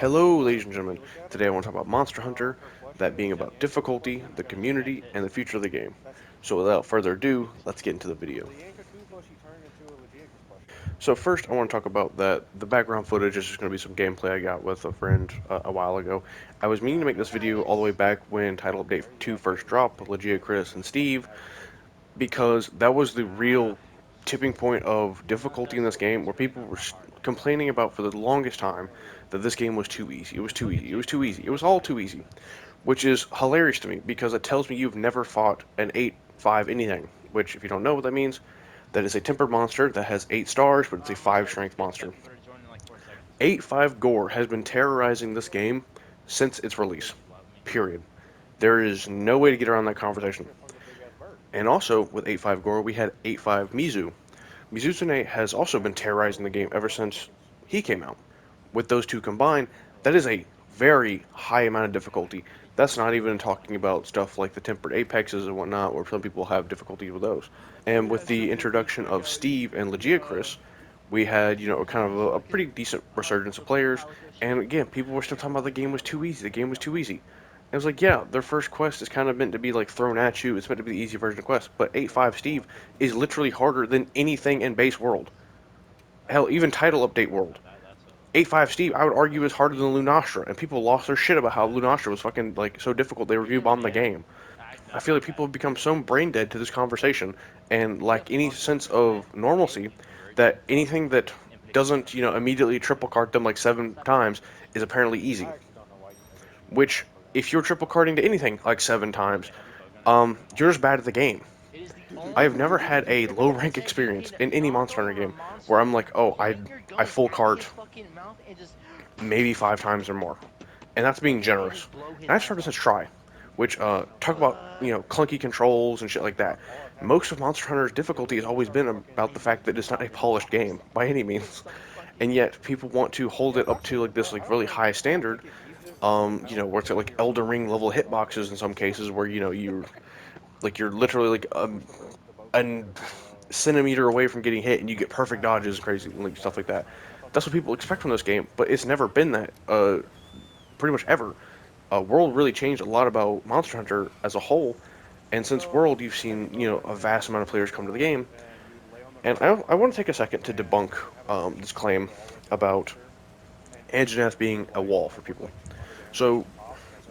Hello, ladies and gentlemen. Today I want to talk about Monster Hunter, that being about difficulty, the community, and the future of the game. So without further ado, let's get into the video. So first, I want to talk about that the background footage is just going to be some gameplay I got with a friend a while ago. I was meaning to make this video all the way back when Title Update 2 first dropped with Legia, Chris, and Steve, because that was the real tipping point of difficulty in this game where people were complaining about for the longest time that this game was too easy. It was too easy. It was too easy. It was all too easy, which is hilarious to me because it tells me you've never fought an 8-5 anything, which, if you don't know what that means, that is a tempered monster that has 8 stars, but it's a 5 strength monster. 8-5 Gore has been terrorizing this game since its release. Period. There is no way to get around that conversation. And also, with 8-5 Gore, we had 8-5 Mizu. Mizutsune has also been terrorizing the game ever since he came out. With those two combined, that is a very high amount of difficulty. That's not even talking about stuff like the tempered apexes and whatnot, where some people have difficulties with those. And with the introduction of Steve and Legiacris, we had, kind of a pretty decent resurgence of players. And again, people were still talking about the game was too easy. The game was too easy. And it was like, yeah, their first quest is kind of meant to be like thrown at you. It's meant to be the easy version of quest. But 8-5 Steve is literally harder than anything in base world. Hell, even title update world. 8-5 Steve, I would argue, is harder than Lunastra, and people lost their shit about how Lunastra was fucking like so difficult. They review bombed the game. I feel like people have become so brain dead to this conversation and lack any sense of normalcy that anything that doesn't, immediately triple cart them like 7 times is apparently easy. Which, if you're triple carting to anything like 7 times, you're just bad at the game. I have never had a low rank experience in any Monster Hunter game where I'm like, oh, I full cart maybe 5 times or more, and that's being generous. And I've started since try, which talk about clunky controls and shit like that. Most of Monster Hunter's difficulty has always been about the fact that it's not a polished game by any means, and yet people want to hold it up to like this like really high standard. Where it's at like Elden Ring level hitboxes in some cases, where you're literally like a centimeter away from getting hit and you get perfect dodges, crazy like stuff like that. That's what people expect from this game, but it's never been that. Pretty much ever. World really changed a lot about Monster Hunter as a whole, and since World, you've seen a vast amount of players come to the game. And I want to take a second to debunk this claim about Anjanath being a wall for people. So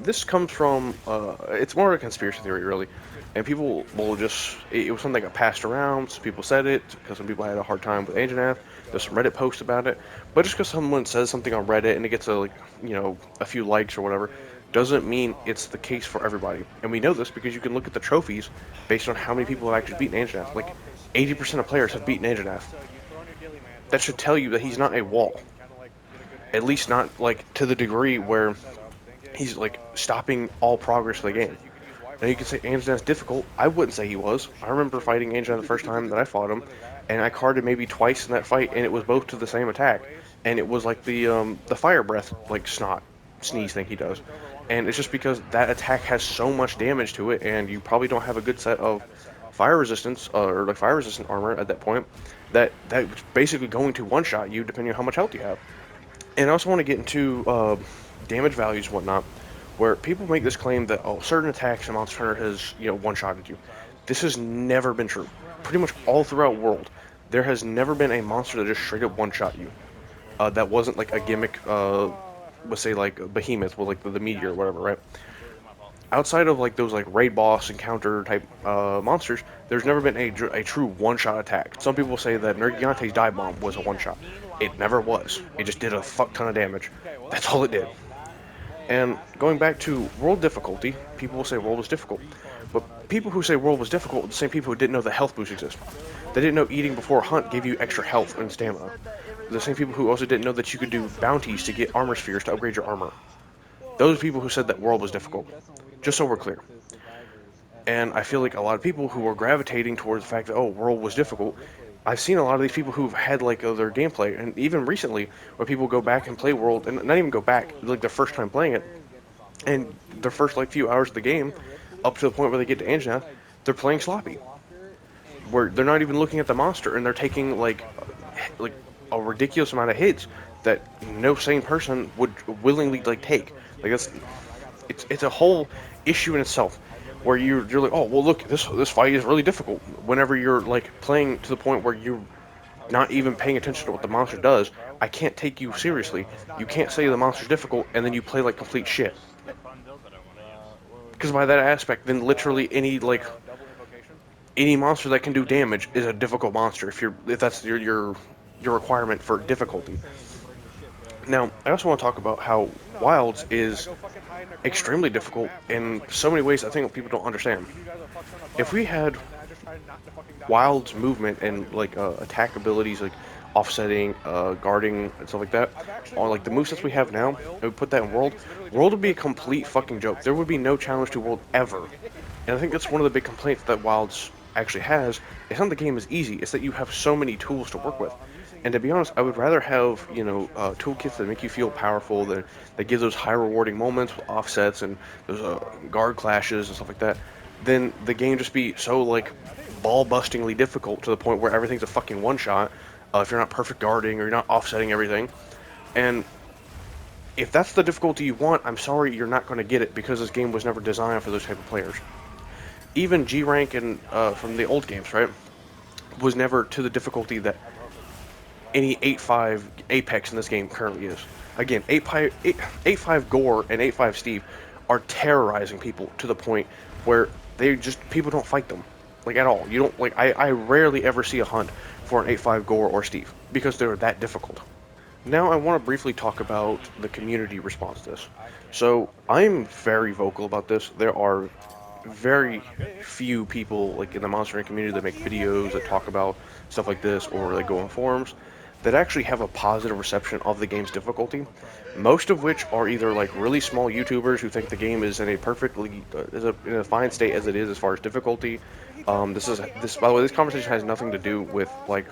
this comes from it's more of a conspiracy theory, really, and people will just it was something that got passed around. Some people said it because some people had a hard time with Anjanath. There's some Reddit posts about it, but just because someone says something on Reddit and it gets a few likes or whatever, doesn't mean it's the case for everybody. And we know this because you can look at the trophies based on how many people have actually beaten Anjanath. Like 80% of players have beaten Anjanath. That should tell you that he's not a wall. At least not like to the degree where he's like stopping all progress of the game. Now you can say Anjanath's difficult. I wouldn't say he was. I remember fighting Anjanath the first time that I fought him, and I carded maybe twice in that fight, and it was both to the same attack, and it was like the fire breath like snot sneeze thing he does, and it's just because that attack has so much damage to it, and you probably don't have a good set of fire resistance or like fire resistant armor at that point. That's basically going to one shot you depending on how much health you have. And I also want to get into damage values and whatnot, where people make this claim that certain attacks in Monster Hunter has one-shotted you. This has never been true. Pretty much all throughout World, there has never been a monster that just straight up one-shot you. That wasn't like a gimmick. Let's say like Behemoth with like the meteor or whatever, right? Outside of like those like raid boss encounter type monsters, there's never been a true one-shot attack. Some people say that Nergiante's dive bomb was a one-shot. It never was. It just did a fuck ton of damage. That's all it did. And going back to world difficulty, people will say world was difficult. But people who say world was difficult are the same people who didn't know that health boosts exist. They didn't know eating before a hunt gave you extra health and stamina. The same people who also didn't know that you could do bounties to get armor spheres to upgrade your armor. Those people who said that world was difficult. Just so we're clear. And I feel like a lot of people who are gravitating towards the fact that, world was difficult, I've seen a lot of these people who've had like their gameplay, and even recently, where people go back and play World, and not even go back, like their first time playing it, and their first like few hours of the game, up to the point where they get to Anjanath, they're playing sloppy, where they're not even looking at the monster, and they're taking like a ridiculous amount of hits that no sane person would willingly like take. Like it's a whole issue in itself where you're like, oh well, look, this fight is really difficult. Whenever you're like playing to the point where you're not even paying attention to what the monster does, I can't take you seriously. You can't say the monster's difficult and then you play like complete shit. Because by that aspect, then literally any monster that can do damage is a difficult monster. If that's your requirement for difficulty. Now, I also want to talk about how Wilds is extremely difficult in so many ways I think people don't understand. If we had Wild's movement and like attack abilities like offsetting, guarding, and stuff like that, or like the movesets we have now, and we put that in World would be a complete fucking joke. There would be no challenge to World ever. And I think that's one of the big complaints that Wilds actually has. It's not the game is easy, it's that you have so many tools to work with. And to be honest, I would rather have, toolkits that make you feel powerful, that give those high rewarding moments with offsets and those guard clashes and stuff like that, than the game just be so, like, ball-bustingly difficult to the point where everything's a fucking one-shot, if you're not perfect guarding or you're not offsetting everything. And if that's the difficulty you want, I'm sorry, you're not going to get it because this game was never designed for those type of players. Even G rank and from the old games, right, was never to the difficulty that any 8.5 Apex in this game currently is. Again, 8.5 Gore and 8.5 Steve are terrorizing people to the point where people don't fight them, like at all. You don't like I rarely ever see a hunt for an 8.5 Gore or Steve because they're that difficult. Now I want to briefly talk about the community response to this. So I'm very vocal about this. There are very few people like in the Monster Hunter community that make videos that talk about stuff like this or they go on forums that actually have a positive reception of the game's difficulty. Most of which are either like really small YouTubers who think the game is in a perfectly in a fine state as it is as far as difficulty. This by the way, this conversation has nothing to do with like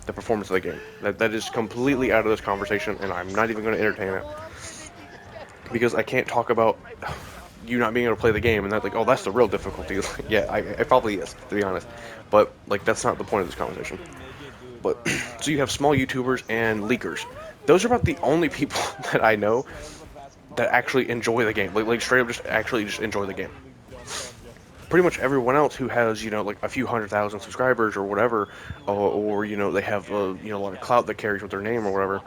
the performance of the game. That is completely out of this conversation, and I'm not even going to entertain it because I can't talk about you not being able to play the game and that's like, oh, that's the real difficulty. Yeah, it probably is, to be honest, but like that's not the point of this conversation. But so you have small YouTubers and leakers. Those are about the only people that I know that actually enjoy the game, like straight up just enjoy the game. Pretty much everyone else who has, like a few 100,000 subscribers or whatever, or they have a lot of clout that carries with their name or whatever,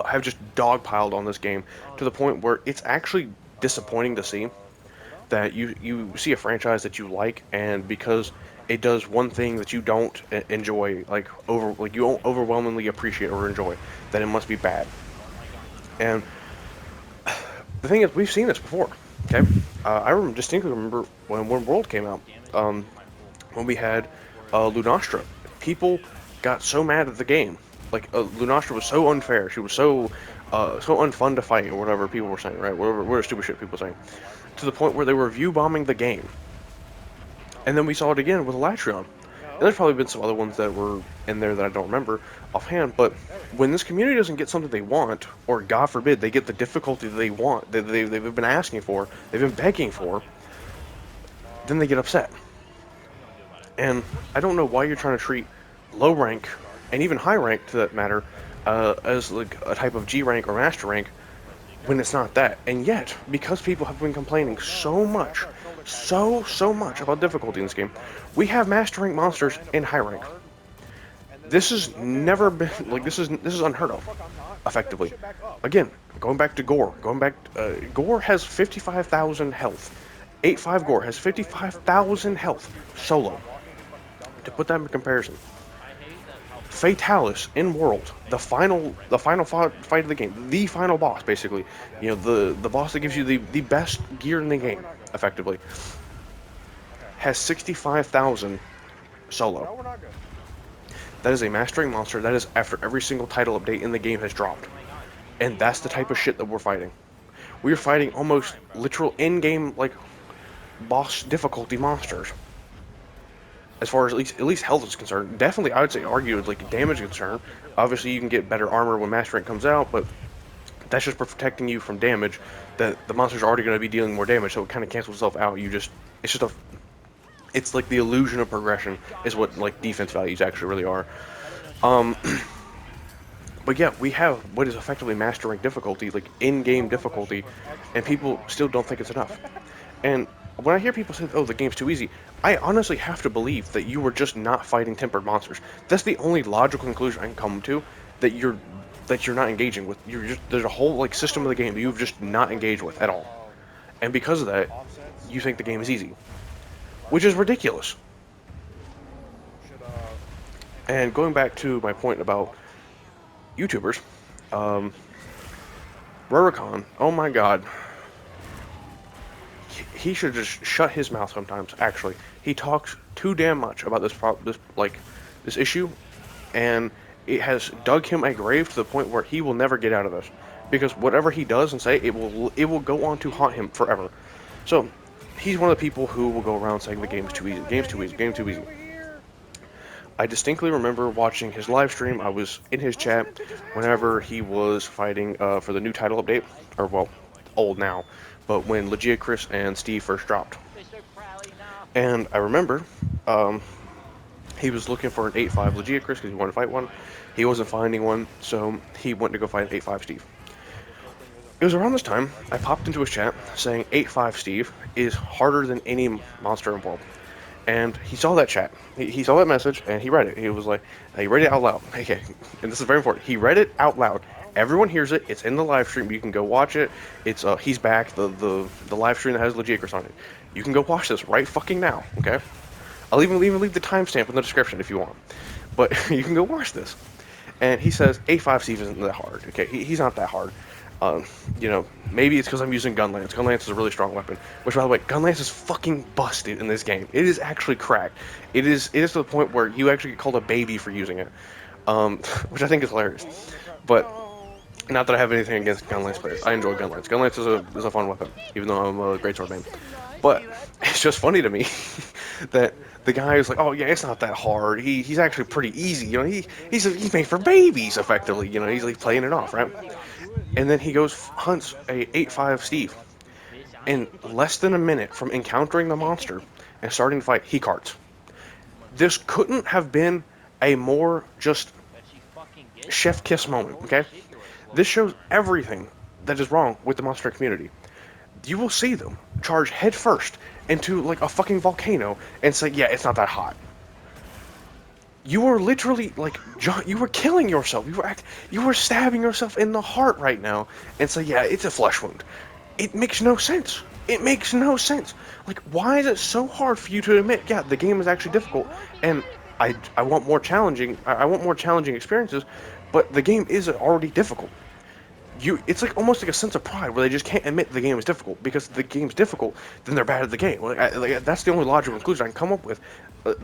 have just dogpiled on this game to the point where it's actually disappointing to see that you see a franchise that you like, and because it does one thing that you don't enjoy, you don't overwhelmingly appreciate or enjoy, that it must be bad. And the thing is, we've seen this before. Okay, I distinctly remember when World came out, when we had Lunastra. People got so mad at the game. Like Lunastra was so unfair. She was so unfun to fight, or whatever people were saying, right? Whatever stupid shit people were saying, to the point where they were view bombing the game. And then we saw it again with Latreon. And there's probably been some other ones that were in there that I don't remember offhand, but when this community doesn't get something they want, or God forbid, they get the difficulty that they want, that they've been asking for, they've been begging for, then they get upset. And I don't know why you're trying to treat low rank, and even high rank to that matter, as like a type of G rank or master rank, when it's not that. And yet, because people have been complaining so much about difficulty in this game, we have master rank monsters in high rank. This has never been, like, this is unheard of, effectively. Again, going back to Gore, Gore has 55,000 health. 8.5 Gore has 55,000 health solo. To put that in comparison, Fatalis in World, the final fight of the game, the final boss, basically, the boss that gives you the best gear in the game, effectively, has 65,000 solo. That is a mastering monster. That is after every single title update in the game has dropped. And that's the type of shit that we're fighting. We are fighting almost literal in-game, like, boss difficulty monsters. As far as at least health is concerned. Definitely, I would say arguably, like, damage is concerned. Obviously, you can get better armor when mastering comes out, but that's just protecting you from damage. That the monster's already going to be dealing more damage, so it kind of cancels itself out. It's like the illusion of progression is what, like, defense values actually really are. But yeah, we have what is effectively master rank difficulty, like in-game difficulty, and people still don't think it's enough. And when I hear people say, "Oh, the game's too easy," I honestly have to believe that you were just not fighting tempered monsters. That's the only logical conclusion I can come to. That you're not engaging with. You're just there's a whole like system of the game that you've just not engaged with at all. And because of that, you think the game is easy, which is ridiculous. And going back to my point about YouTubers, um, Rurikan, oh my god, he should just shut his mouth sometimes. Actually, he talks too damn much about this issue, and it has dug him a grave to the point where he will never get out of this, because whatever he does and say, it will go on to haunt him forever. So he's one of the people who will go around saying the game is too easy, game's too easy, game's too easy. I distinctly remember watching his live stream. I was in his chat whenever he was fighting for the new title update, or well, old now, but when Legia Chris and Steve first dropped. And I remember he was looking for an 8-5 Legia Chris because he wanted to fight one. He wasn't finding one, so he went to go fight an 8-5 Steve. It was around this time I popped into his chat saying 8-5 Steve is harder than any monster in the world. And he saw that chat. He saw that message, and he read it. He was like, he read it out loud. Okay, and this is very important. He read it out loud. Everyone hears it. It's in the live stream. You can go watch it. It's he's back. The live stream that has Legiacris on it. You can go watch this right fucking now. Okay, I'll even leave the timestamp in the description if you want. But you can go watch this. And he says 8-5 Steve isn't that hard. Okay, he's not that hard. You know, maybe it's because I'm using Gunlance. Gunlance is a really strong weapon. Which, by the way, Gunlance is fucking busted in this game. It is actually cracked. It is to the point where you actually get called a baby for using it. Which I think is hilarious. But, not that I have anything against Gunlance players. I enjoy Gunlance. Gunlance is a fun weapon, even though I'm a greatsword main. But, it's just funny to me that the guy is like, oh yeah, it's not that hard. He's actually pretty easy. You know, he's made for babies, effectively. You know, he's like playing it off, right? And then he goes hunts a 8-5 Steve. In less than a minute from encountering the monster and starting to fight, he carts. This couldn't have been a more just chef kiss moment, okay? This shows everything that is wrong with the monster community. You will see them charge headfirst into like a fucking volcano and say, yeah, it's not that hot. You are literally like you were killing yourself. You were stabbing yourself in the heart right now, and say, yeah, it's a flesh wound. It makes no sense. It makes no sense. Like, why is it so hard for you to admit, yeah, the game is actually difficult, and I want more challenging. I want more challenging experiences, but the game is already difficult. It's like almost like a sense of pride where they just can't admit the game is difficult, because if the game's difficult, then they're bad at the game. That's the only logical conclusion I can come up with.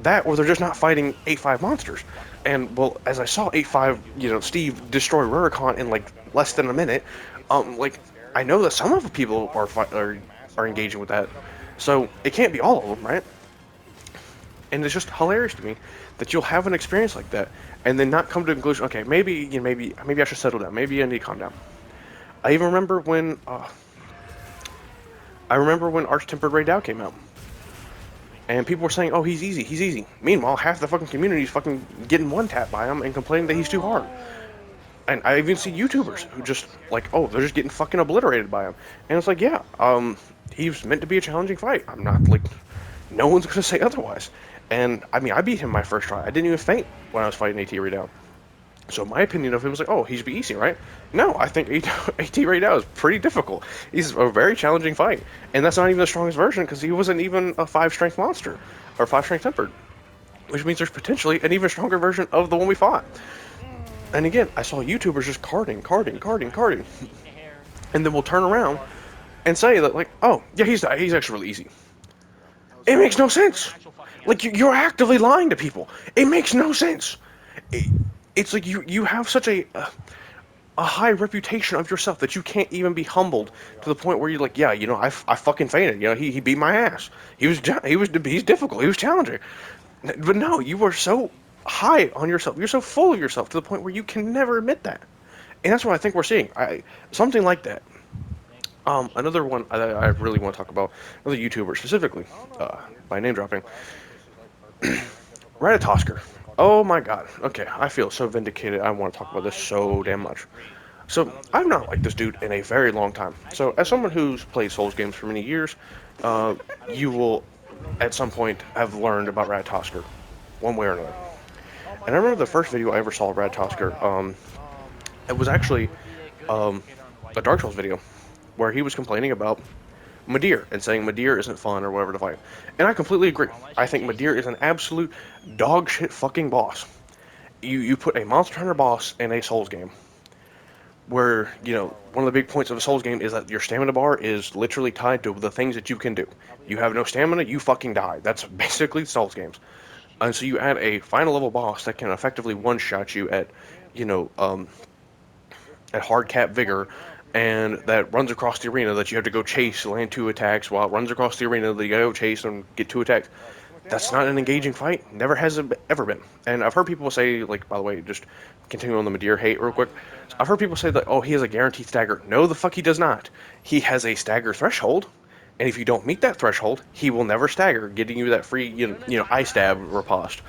That, or they're just not fighting 8-5 monsters. And well, as I saw 8-5, you know, Steve destroy Rurikan in like less than a minute. Like I know that some of the people are engaging with that, so it can't be all of them, right? And it's just hilarious to me that you'll have an experience like that and then not come to a conclusion. Okay, maybe maybe I should settle down. Maybe I need to calm down. I even remember when Arch Tempered Ray Dow came out, and people were saying, "Oh, he's easy, he's easy." Meanwhile, half the fucking community is fucking getting one tap by him and complaining that he's too hard. And I even see YouTubers who just like, "Oh, they're just getting fucking obliterated by him," and it's like, yeah, he's meant to be a challenging fight. I'm not like, no one's gonna say otherwise. And I mean, I beat him my first try. I didn't even faint when I was fighting AT Ray Dow. So my opinion of him was like, oh, he should be easy, right? No, I think AT right now is pretty difficult. He's a very challenging fight. And that's not even the strongest version, because he wasn't even a 5-strength monster, or 5-strength tempered. Which means there's potentially an even stronger version of the one we fought. And again, I saw YouTubers just carting. And then we'll turn around and say that, like, oh, yeah, he's actually really easy. It makes no sense. Like, you're actively lying to people. It makes no sense. It's like you have such a high reputation of yourself that you can't even be humbled to the point where you're like, yeah, you know, I fucking fainted. You know, he beat my ass. He's difficult. He was challenging. But no, you were so high on yourself. You're so full of yourself to the point where you can never admit that. And that's what I think we're seeing. Something like that. Another one I really want to talk about, another YouTuber specifically, by name dropping, Ratatosker. Oh my god. Okay, I feel so vindicated. I want to talk about this so damn much. So, I've not liked this dude in a very long time. So, as someone who's played Souls games for many years, uh, you will, at some point, have learned about Ratatoskr, one way or another. And I remember the first video I ever saw of Ratatoskr, it was actually um, a Dark Souls video, where he was complaining about Madar and saying Madar isn't fun or whatever to fight. And I completely agree. I think Madar is an absolute dog shit fucking boss. You put a Monster Hunter boss in a Souls game, where, one of the big points of a Souls game is that your stamina bar is literally tied to the things that you can do. You have no stamina, you fucking die. That's basically Souls games. And so you add a final level boss that can effectively one-shot you you know, um, at hard cap vigor, and that runs across the arena that you have to go chase, land two attacks, while it runs across the arena that you gotta go chase and get two attacks. That's not an engaging fight. Never has ever been. And I've heard people say, like, by the way, just continue on the Madar hate real quick. I've heard people say that, oh, he has a guaranteed stagger. No, the fuck he does not. He has a stagger threshold, and if you don't meet that threshold, he will never stagger, getting you that free, eye stab riposte.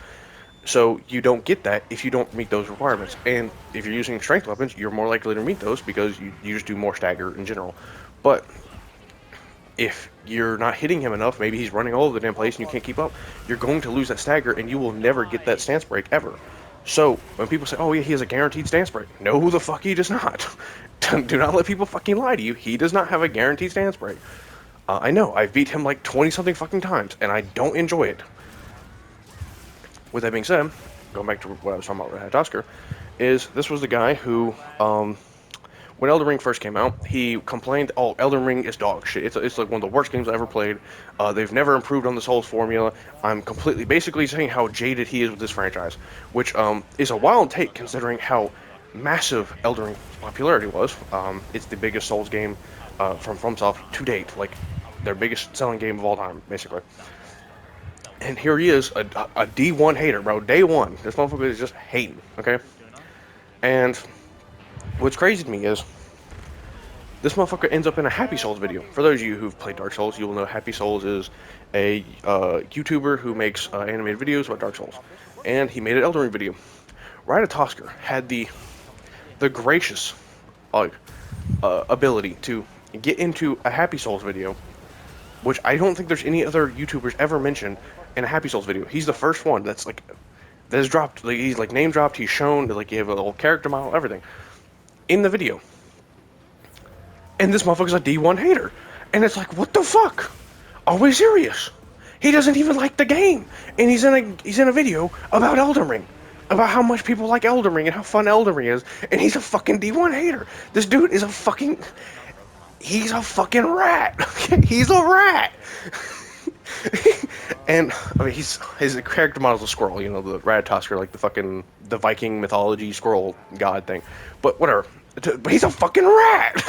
So you don't get that if you don't meet those requirements. And if you're using strength weapons, you're more likely to meet those because you just do more stagger in general. But if you're not hitting him enough, maybe he's running all over the damn place and you can't keep up, you're going to lose that stagger and you will never get that stance break ever. So when people say, oh yeah, he has a guaranteed stance break, no the fuck he does not. Do not let people fucking lie to you. He does not have a guaranteed stance break. I know, I've beat him like 20 something fucking times and I don't enjoy it. With that being said, going back to what I was talking about with Ratatoskr, is this was the guy who, when Elden Ring first came out, he complained, oh, Elden Ring is dog shit. It's like one of the worst games I ever played. They've never improved on the Souls formula. I'm basically saying how jaded he is with this franchise, which is a wild take considering how massive Elden Ring's popularity was. It's the biggest Souls game from FromSoft to date, like their biggest selling game of all time, basically. And here he is, a D1 hater, bro. Day one. This motherfucker is just hating, okay? And what's crazy to me is this motherfucker ends up in a Happy Souls video. For those of you who've played Dark Souls, you will know Happy Souls is a YouTuber who makes animated videos about Dark Souls. And he made an Elden Ring video. Ratatoskr had the gracious ability to get into a Happy Souls video, which I don't think there's any other YouTubers ever mentioned in a Happy Souls video. He's the first one that's dropped. Like, he's like name dropped. He's shown like you have a little character model, everything in the video. And this motherfucker's a D1 hater, and it's like, what the fuck? Are we serious? He doesn't even like the game, and he's in a video about Elden Ring, about how much people like Elden Ring and how fun Elden Ring is, and he's a fucking D1 hater. This dude is he's a fucking rat. He's a rat. And I mean, his character model's a squirrel, the Ratatoskr, like the Viking mythology squirrel god thing. But whatever. But he's a fucking rat.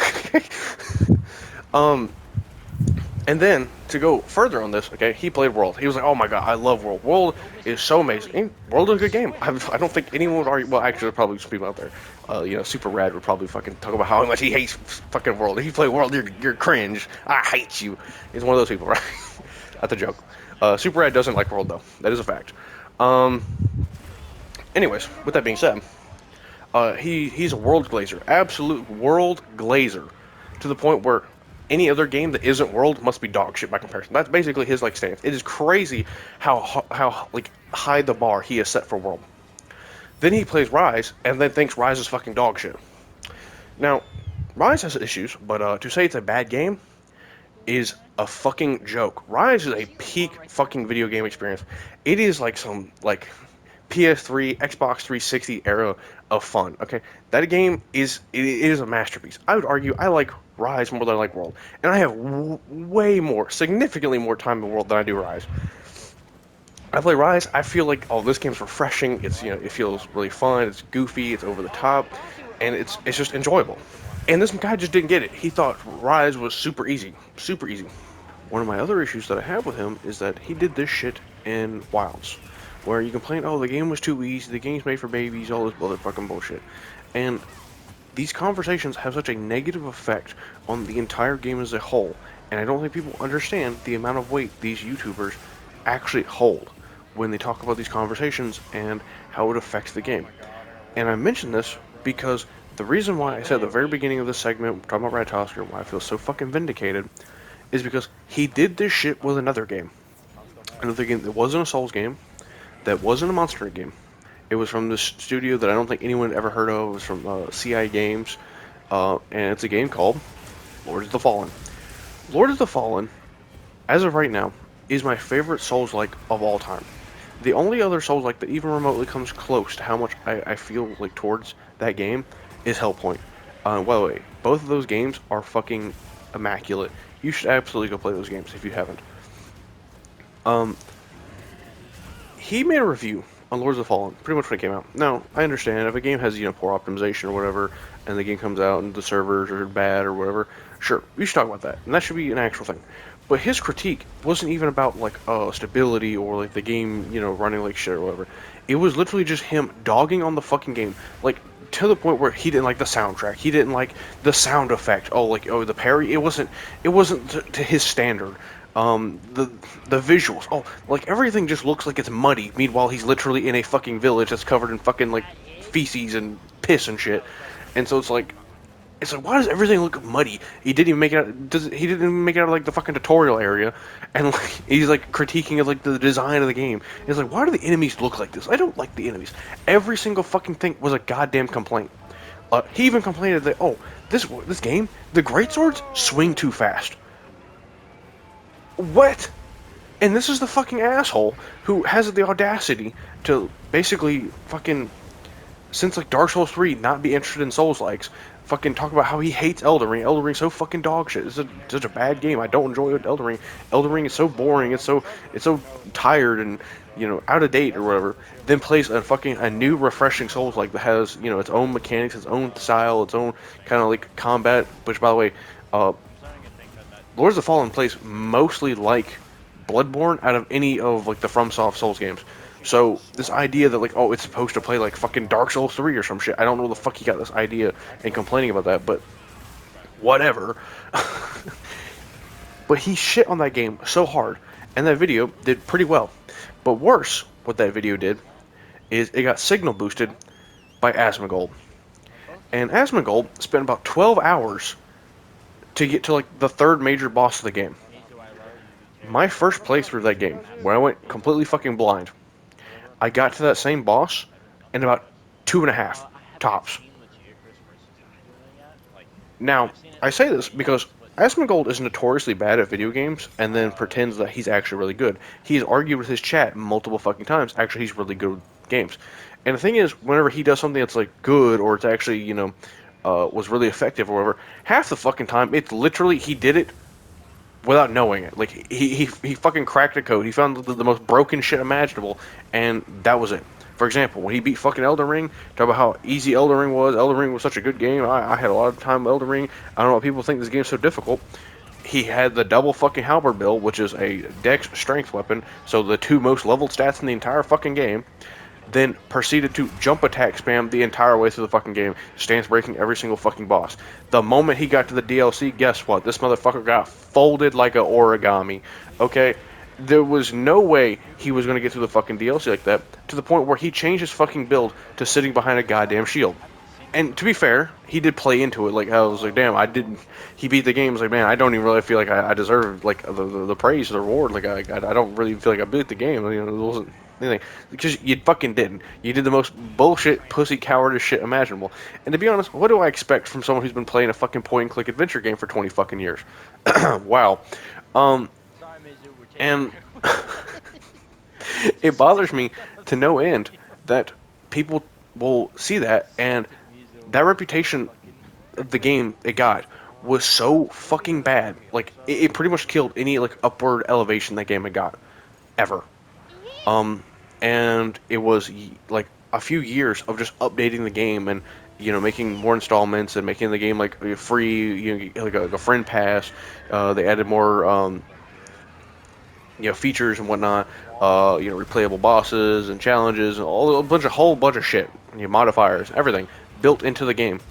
And then to go further on this, okay, he played World. He was like, "Oh my god, I love World. World is so amazing. World is a good game. I don't think anyone would argue. Well, actually, there's probably some people out there. Super Rad would probably fucking talk about how much he hates fucking World. If you play World, you're cringe. I hate you. He's one of those people, right? That's a joke. Super Rad doesn't like World though. That is a fact. Anyways, with that being said, he's a World glazer, absolute World glazer, to the point where any other game that isn't World must be dog shit by comparison. That's basically his stance. It is crazy how high the bar he has set for World. Then he plays Rise and then thinks Rise is fucking dog shit. Now, Rise has issues, but to say it's a bad game is a fucking joke. Rise is a peak fucking video game experience. It is like some PS3, Xbox 360 era of fun. Okay, that game is a masterpiece. I would argue I like Rise more than I like World, and I have significantly more time in World than I do Rise. I play Rise, I feel like, oh, this game's refreshing. It's it feels really fun. It's goofy. It's over the top, and it's just enjoyable. And this guy just didn't get it. He thought Rise was super easy, super easy. One of my other issues that I have with him is that he did this shit in Wilds, where you complain, oh, the game was too easy, the game's made for babies, all this motherfucking bullshit. And these conversations have such a negative effect on the entire game as a whole, and I don't think people understand the amount of weight these YouTubers actually hold. when they talk about these conversations and how it affects the game. And I mention this because the reason why I said at the very beginning of this segment, talking about Ratatosker, why I feel so fucking vindicated, is because he did this shit with another game. Another game that wasn't a Souls game, that wasn't a Monster Hunter game. It was from this studio that I don't think anyone had ever heard of. It was from CI Games, and it's a game called Lords of the Fallen. Lords of the Fallen, as of right now, is my favorite Souls-like of all time. The only other Souls-like that even remotely comes close to how much I feel like towards that game is Hellpoint. By the way, both of those games are fucking immaculate. You should absolutely go play those games if you haven't. He made a review on Lords of the Fallen pretty much when it came out. Now, I understand if a game has, poor optimization or whatever, and the game comes out and the servers are bad or whatever, sure, we should talk about that, and that should be an actual thing. But his critique wasn't even about like stability or like the game, running like shit or whatever. It was literally just him dogging on the fucking game, like to the point where he didn't like the soundtrack, he didn't like the sound effect. The parry. It wasn't to his standard. The visuals. Oh, like everything just looks like it's muddy. Meanwhile, he's literally in a fucking village that's covered in fucking like feces and piss and shit. And so it's like, why does everything look muddy? He didn't even make it out. He didn't even make it out of like the fucking tutorial area, and like he's like critiquing of like the design of the game. And it's like, why do the enemies look like this? I don't like the enemies. Every single fucking thing was a goddamn complaint. He even complained that this game, the greatswords swing too fast. What? And this is the fucking asshole who has the audacity to basically fucking, since like Dark Souls 3, not be interested in Souls likes. Fucking talk about how he hates Elden Ring. Elden Ring's so fucking dog shit. It's such a bad game. I don't enjoy Elden Ring. Elden Ring is so boring. It's so tired and out of date or whatever. Then plays a new refreshing Souls like that has its own mechanics, its own style, its own kind of like combat. Which by the way, Lords of the Fallen plays mostly like Bloodborne out of any of like the FromSoft Souls games. So this idea that like, it's supposed to play like fucking Dark Souls 3 or some shit, I don't know where the fuck he got this idea and complaining about that, but whatever. But he shit on that game so hard, and that video did pretty well. But worse, what that video did is it got signal boosted by Asmongold. And Asmongold spent about 12 hours to get to like the third major boss of the game. My first playthrough of that game, where I went completely fucking blind, I got to that same boss in about 2.5 tops. Now, I say this because Asmongold is notoriously bad at video games and then pretends that he's actually really good. He's argued with his chat multiple fucking times. Actually, he's really good at games. And the thing is, whenever he does something that's like good or it's actually, was really effective or whatever, half the fucking time, it's literally he did it without knowing it. Like, he fucking cracked a code. He found the most broken shit imaginable, and that was it. For example, when he beat fucking Elden Ring, talk about how easy Elden Ring was. Elden Ring was such a good game. I had a lot of time with Elden Ring. I don't know why people think this game's so difficult. He had the double fucking halberd build, which is a dex strength weapon, so the two most leveled stats in the entire fucking game. Then proceeded to jump attack spam the entire way through the fucking game, stance breaking every single fucking boss. The moment he got to the DLC, guess what? This motherfucker got folded like an origami. Okay? There was no way he was going to get through the fucking DLC like that, to the point where he changed his fucking build to sitting behind a goddamn shield. And to be fair, he did play into it. Like, I was like, damn, I didn't. He beat the game. I was like, man, I don't even really feel like I deserve like the praise or the reward. Like, I don't really feel like I beat the game. It wasn't anything, because you fucking didn't. You did the most bullshit, pussy, cowardice shit imaginable. And to be honest, what do I expect from someone who's been playing a fucking point-and-click adventure game for 20 fucking years? Wow. And it bothers me to no end that people will see that, and that reputation of the game it got was so fucking bad. Like, it pretty much killed any like upward elevation that game had got ever. And it was like a few years of just updating the game and making more installments and making the game like free, like a friend pass. They added more features and whatnot. Replayable bosses and challenges and whole bunch of shit. Modifiers, everything built into the game.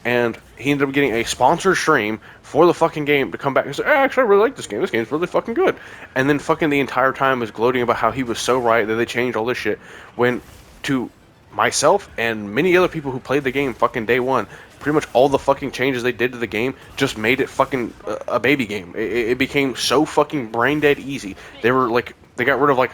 and he ended up getting a sponsored stream for the fucking game to come back and say, actually, I really like this game. This game's really fucking good. And then fucking the entire time was gloating about how he was so right that they changed all this shit. When, to myself and many other people who played the game fucking day one, pretty much all the fucking changes they did to the game just made it fucking a baby game. It became so fucking brain dead easy. They got rid of like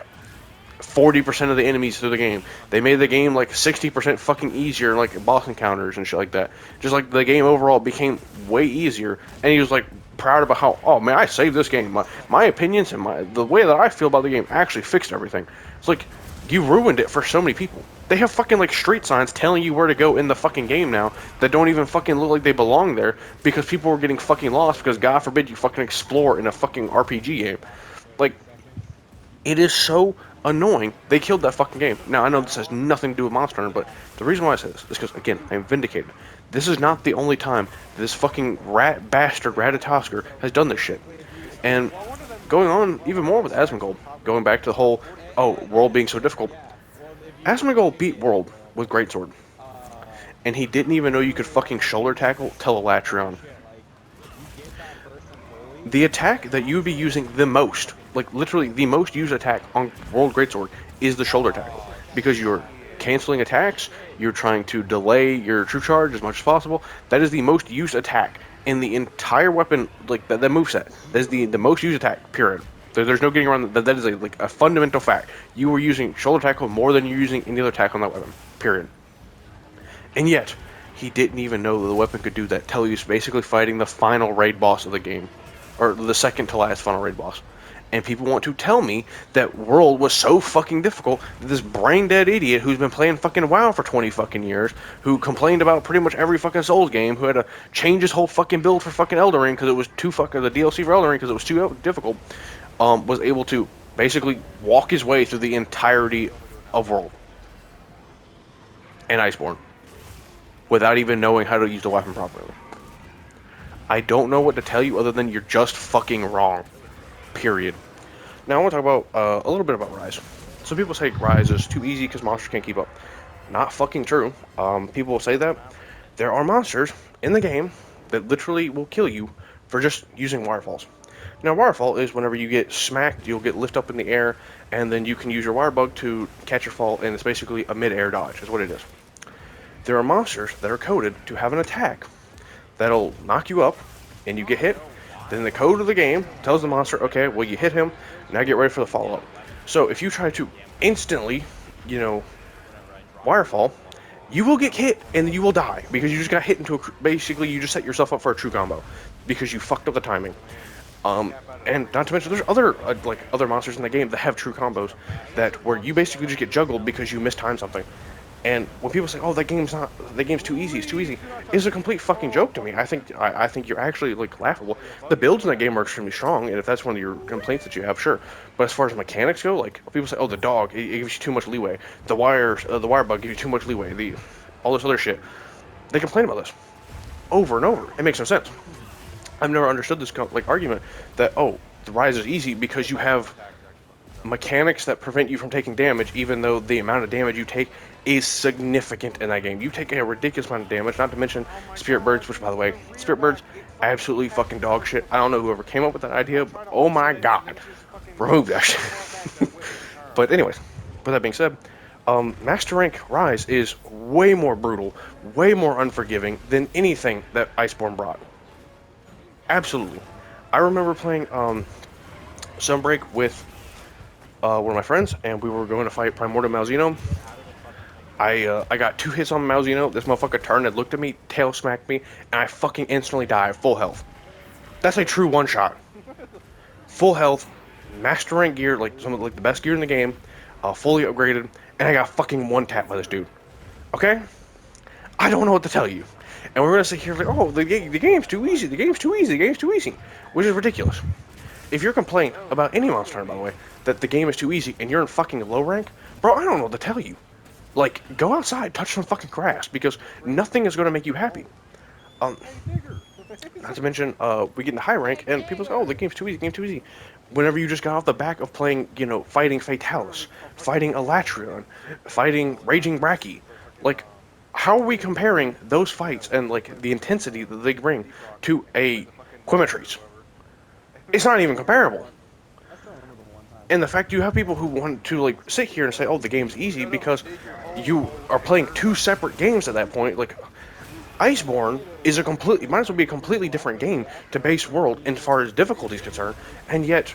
40% of the enemies through the game. They made the game like 60% fucking easier, like boss encounters and shit like that. Just like the game overall became way easier, and he was like proud about how, oh man, I saved this game. My opinions and the way that I feel about the game actually fixed everything. It's like, you ruined it for so many people. They have fucking like street signs telling you where to go in the fucking game now that don't even fucking look like they belong there because people were getting fucking lost because God forbid you fucking explore in a fucking RPG game. Like, it is so annoying. They killed that fucking game. Now, I know this has nothing to do with Monster Hunter, but the reason why I say this is because, again, I am vindicated. This is not the only time this fucking rat bastard Ratatosker has done this shit. And going on even more with Asmongold, going back to the whole, oh, World being so difficult. Asmongold beat World with Greatsword. And he didn't even know you could fucking shoulder tackle Telelatreon. The attack that you would be using the most, like literally the most used attack on World Greatsword, is the shoulder tackle. Because you're canceling attacks, you're trying to delay your true charge as much as possible. That is the most used attack in the entire weapon, like that moveset. That is the most used attack, period. There's no getting around that. That is like a fundamental fact. You were using shoulder tackle more than you're using any other attack on that weapon, period. And yet, he didn't even know that the weapon could do that till he was basically fighting the final raid boss of the game. Or the second to last final raid boss. And people want to tell me that World was so fucking difficult that this brain dead idiot who's been playing fucking WoW for 20 fucking years, who complained about pretty much every fucking Souls game, who had to change his whole fucking build for fucking Elden Ring because it was too fucking, the DLC for Elden Ring because it was too difficult, was able to basically walk his way through the entirety of World and Iceborne without even knowing how to use the weapon properly. I don't know what to tell you other than you're just fucking wrong. Period. Now I want to talk about a little bit about Rise. Some people say Rise is too easy because monsters can't keep up. Not fucking true. People will say that. There are monsters in the game that literally will kill you for just using waterfalls. Now waterfall is whenever you get smacked, you'll get lifted up in the air, and then you can use your wire bug to catch your fall, and it's basically a mid-air dodge, is what it is. There are monsters that are coded to have an attack that'll knock you up, and you get hit. Then the code of the game tells the monster, okay, well, you hit him, now get ready for the follow-up. So if you try to instantly, wirefall, you will get hit, and you will die, because you just got hit into basically, you just set yourself up for a true combo, because you fucked up the timing. And not to mention, there's other monsters in the game that have true combos, where you basically just get juggled because you mistimed something. And when people say, "Oh, that game's too easy," it's too easy. It's a complete fucking joke to me. I think you're actually like laughable. The builds in that game are extremely strong, and if that's one of your complaints that you have, sure. But as far as mechanics go, like people say, "Oh, the dog it gives you too much leeway. The wire bug gives you too much leeway. All this other shit." They complain about this over and over. It makes no sense. I've never understood this argument that, oh, the Rise is easy because you have mechanics that prevent you from taking damage, even though the amount of damage you take is significant in that game. You take a ridiculous amount of damage, not to mention Spirit Birds, which, by the way, Spirit Birds, absolutely fucking dog shit. I don't know whoever came up with that idea, but oh my god, remove that shit. But anyways, with that being said, Master Rank Rise is way more brutal, way more unforgiving than anything that Iceborne brought. Absolutely. I remember playing Sunbreak with one of my friends, and we were going to fight Primordial Malzeno. I got 2 hits on Malzeno. This motherfucker turned and looked at me, tail smacked me, and I fucking instantly died, full health. That's a true one-shot. Full health, master rank gear, like some of the best gear in the game, fully upgraded, and I got fucking one-tap by this dude. Okay? I don't know what to tell you. And we're gonna sit here like, oh, the game's too easy, the game's too easy, the game's too easy, which is ridiculous. If you're complaining about any Monster Hunter, by the way, that the game is too easy and you're in fucking low rank, bro, I don't know what to tell you. Like, go outside, touch some fucking grass, because nothing is going to make you happy. Not to mention, we get into high rank, and people say, oh, the game's too easy, the game's too easy. Whenever you just got off the back of playing, fighting Fatalis, fighting Elatrion, fighting Raging Bracky. Like, How are we comparing those fights and like the intensity that they bring to a Quimatrice? It's not even comparable. And the fact you have people who want to like sit here and say, "Oh, the game's easy," because you are playing two separate games at that point. Like Iceborne is a completely might as well be a completely different game to base world as far as difficulty is concerned, and yet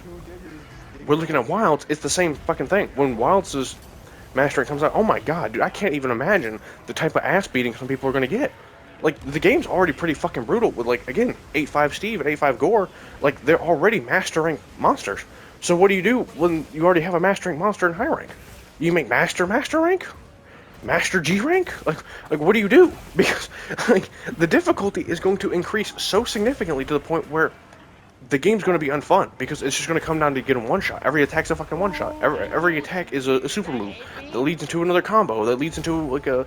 we're looking at Wilds. It's the same fucking thing. When Wilds is mastering comes out, oh my god, dude, I can't even imagine the type of ass beating some people are gonna get. Like the game's already pretty fucking brutal with like again 8.5 Steve and 8.5 Gore. Like they're already mastering monsters. So what do you do when you already have a mastering monster in high rank? You make master rank? Master G rank? Like what do you do? Because like the difficulty is going to increase so significantly to the point where the game's going to be unfun because it's just going to come down to getting one shot. Every attack's a fucking one shot. Every attack is a super move that leads into another combo that leads into like a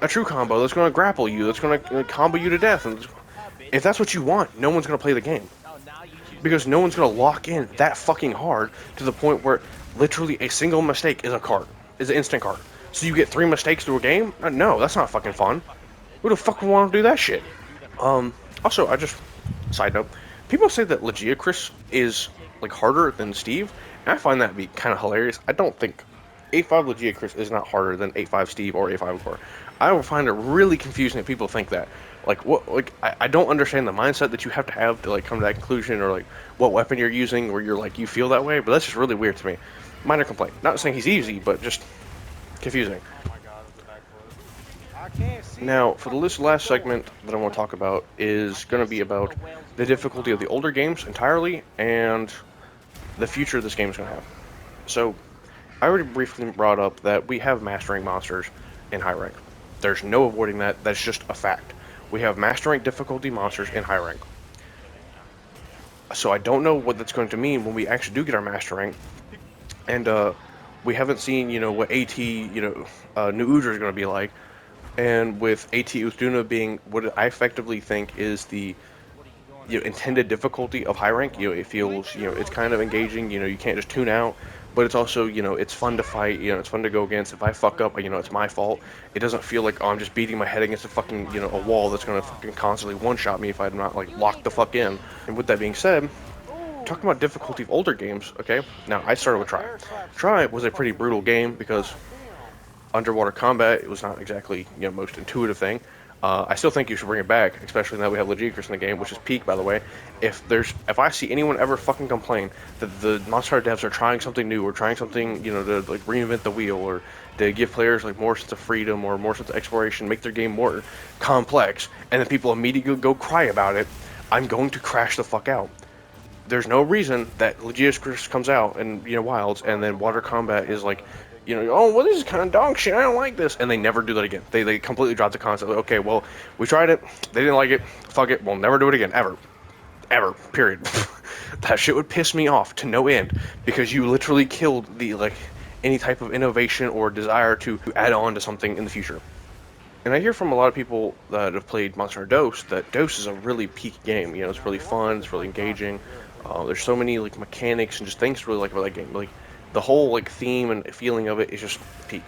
true combo that's going to grapple you, that's going to combo you to death. And if that's what you want, no one's going to play the game because no one's going to lock in that fucking hard to the point where literally a single mistake is a card, is an instant card. So you get 3 mistakes through a game? No, that's not fucking fun. Who the fuck would want to do that shit? Also, I just side note, people say that Legiacris is like harder than Steve, and I find that to be kind of hilarious. I don't think 8.5 Legiacris is not harder than 8.5 Steve or 8.5 Core. I will find it really confusing if people think that. Like what? Like I don't understand the mindset that you have to like come to that conclusion, or like what weapon you're using, or you're like you feel that way. But that's just really weird to me. Minor complaint. Not saying he's easy, but just confusing. Now, for this last segment that I want to talk about is going to be about the difficulty of the older games entirely and the future this game is going to have. So, I already briefly brought up that we have mastering monsters in high rank. There's no avoiding that. That's just a fact. We have mastering difficulty monsters in high rank. So I don't know what that's going to mean when we actually do get our master rank. And we haven't seen, what AT, New Udra is going to be like. And with AT Uthduna being what I effectively think is the intended difficulty of high rank, it feels, it's kind of engaging. You can't just tune out, but it's also, it's fun to fight. It's fun to go against. If I fuck up, it's my fault. It doesn't feel like, oh, I'm just beating my head against a fucking, a wall that's gonna fucking constantly one-shot me if I'm not like locked the fuck in. And with that being said, talking about difficulty of older games, okay? Now I started with Try. Try was a pretty brutal game because underwater combat, it was not exactly most intuitive thing. I still think you should bring it back, especially now we have Legiacris in the game, which is peak, by the way. If I see anyone ever fucking complain that the Monster Hunter devs are trying something new or trying something, to like reinvent the wheel or to give players like more sense of freedom or more sense of exploration, make their game more complex, and then people immediately go cry about it, I'm going to crash the fuck out. There's no reason that Legiacris comes out and Wilds, and then water combat is like, oh, well, this is kind of dog shit. I don't like this, and they never do that again. They completely drop the concept. Like, okay, well, we tried it. They didn't like it. Fuck it. We'll never do it again, ever. Period. That shit would piss me off to no end because you literally killed the any type of innovation or desire to add on to something in the future. And I hear from a lot of people that have played Monster Hunter Dose that Dose is a really peak game. It's really fun. It's really engaging. There's so many like mechanics and just things really like about that game. Like the whole like theme and feeling of it is just peak.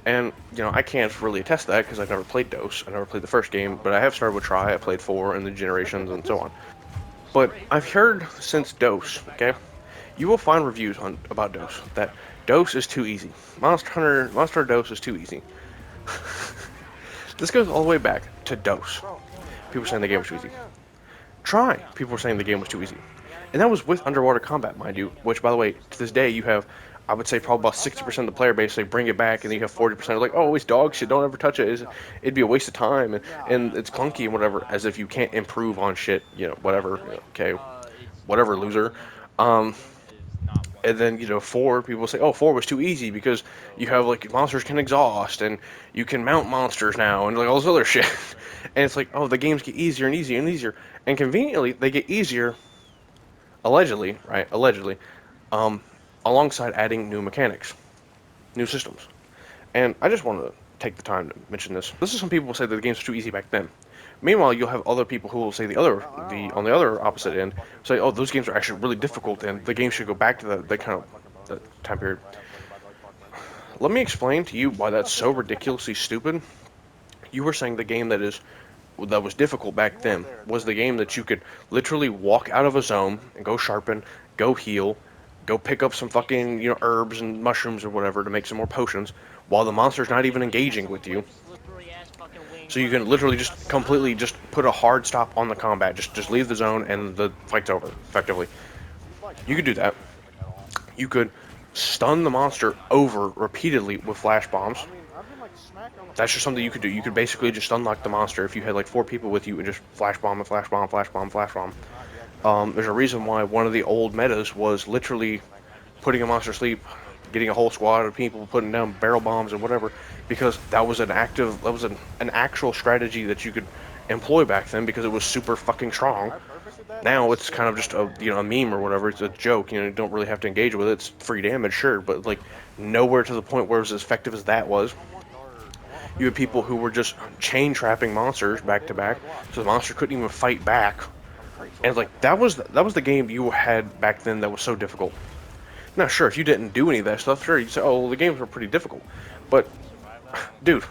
And I can't really attest to that because I've never played Dose. I never played the first game, but I have started with Try. I played 4 and the Generations and so on. But I've heard since Dose, okay, you will find reviews about Dose that Dose is too easy. Monster Dose is too easy. This goes all the way back to Dose. People were saying the game was too easy. Try. People were saying the game was too easy. And that was with underwater combat, mind you, which, by the way, to this day, you have, I would say, probably about 60% of the player base, they bring it back, and then you have 40% like, oh, it's dog shit, don't ever touch it, it'd be a waste of time, and it's clunky and whatever, as if you can't improve on shit, whatever, okay, whatever, loser. And then, 4, people say, oh, 4 was too easy because you have, like, monsters can exhaust, and you can mount monsters now, and, like, all this other shit. And it's like, oh, the games get easier and easier and easier. And conveniently, they get easier, allegedly, right, alongside adding new mechanics, new systems. And I just wanted to take the time to mention this. This is some people say that the games were too easy back then. Meanwhile, you'll have other people who will say on the other opposite end, say, oh, those games are actually really difficult, and the game should go back to that kind of that time period. Let me explain to you why that's so ridiculously stupid. You were saying the game that was difficult back then was the game that you could literally walk out of a zone and go sharpen, go heal, go pick up some fucking, herbs and mushrooms or whatever to make some more potions while the monster's not even engaging with you. So you can literally just completely just put a hard stop on the combat. Just leave the zone and the fight's over, effectively. You could do that. You could stun the monster over repeatedly with flash bombs. That's just something you could do. You could basically just unlock the monster if you had like 4 people with you and just flash bomb and flash bomb, flash bomb, flash bomb. There's a reason why one of the old metas was literally putting a monster to sleep, getting a whole squad of people, putting down barrel bombs and whatever, because that was an actual strategy that you could employ back then because it was super fucking strong. Now it's kind of just a meme or whatever. It's a joke. You don't really have to engage with it. It's free damage, sure, but like nowhere to the point where it was as effective as that was. You had people who were just chain trapping monsters back to back, so the monster couldn't even fight back. And like that was the game you had back then that was so difficult. Now, sure, if you didn't do any of that stuff, sure, you'd say, oh, well, the games were pretty difficult. But, dude,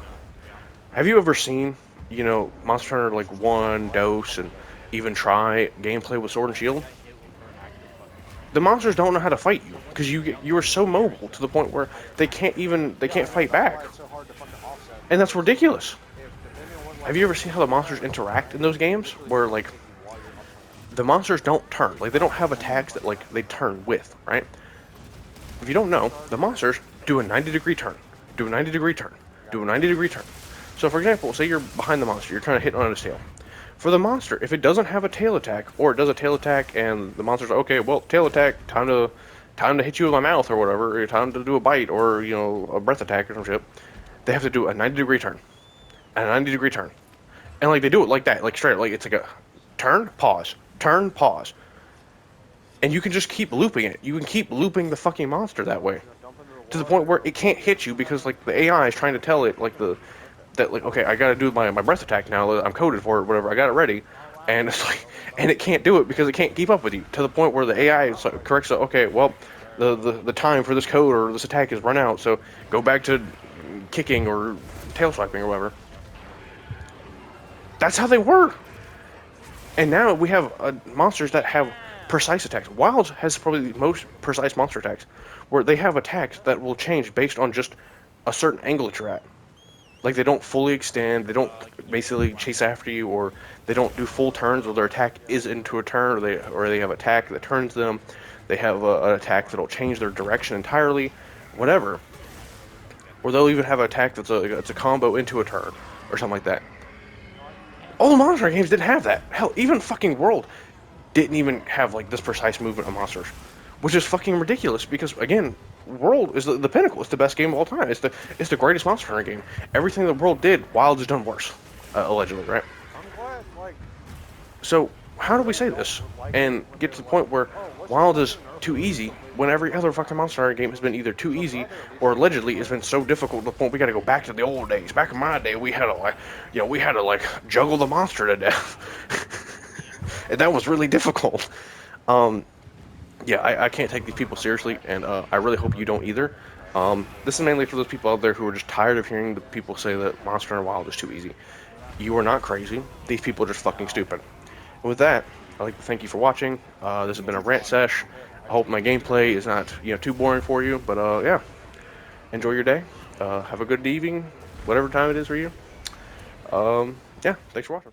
have you ever seen, Monster Hunter like 1, Dose, and even try gameplay with Sword and Shield? The monsters don't know how to fight you because you are so mobile to the point where they can't fight back, and that's ridiculous. Have you ever seen how the monsters interact in those games where like the monsters don't turn, like they don't have attacks that like they turn with, right? If you don't know, the monsters do a 90-degree turn, do a 90-degree turn, do a 90-degree turn. So for example, say you're behind the monster, you're trying to hit on its tail. For the monster, if it doesn't have a tail attack, or it does a tail attack and the monster's like, okay, well, tail attack, time to hit you with my mouth or whatever, or time to do a bite or, a breath attack or some shit, they have to do a 90-degree turn. And a 90-degree turn. And like they do it like that, like straight, like it's like a turn, pause, turn, pause. And you can just keep looping it. You can keep looping the fucking monster that way. To the point where it can't hit you because like the AI is trying to tell it like okay, I gotta do my breath attack now, I'm coded for it, whatever, I got it ready. And it's like and it can't do it because it can't keep up with you. To the point where the AI is like, corrects it, okay, well, the time for this code or this attack is run out, so go back to kicking or tail swiping or whatever. That's how they were. And now we have monsters that have precise attacks. Wilds has probably the most precise monster attacks, where they have attacks that will change based on just a certain angle that you're at. Like they don't fully extend, they don't basically chase after you, or they don't do full turns where their attack is into a turn, or they have attack that turns them. They have an attack that'll change their direction entirely, whatever. Or they'll even have an attack that's a combo into a turn, or something like that. All the Monster Hunter games didn't have that. Hell, even fucking World didn't even have like this precise movement of monsters, which is fucking ridiculous because again, World is the pinnacle. It's the best game of all time. It's the greatest Monster Hunter game. Everything the World did, Wild has done worse, allegedly, right? So how do we say this and get to the point where Wild is too easy when every other fucking Monster Hunter game has been either too easy or allegedly has been so difficult to the point we got to go back to the old days. Back in my day, we had to juggle the monster to death, and that was really difficult. Yeah, I can't take these people seriously, and I really hope you don't either. This is mainly for those people out there who are just tired of hearing the people say that Monster Hunter Wild is too easy. You are not crazy. These people are just fucking stupid. And with that, I'd like to thank you for watching. This has been a rant sesh. I hope my gameplay is not too boring for you, but yeah, enjoy your day. Have a good evening, whatever time it is for you. Yeah, thanks for watching.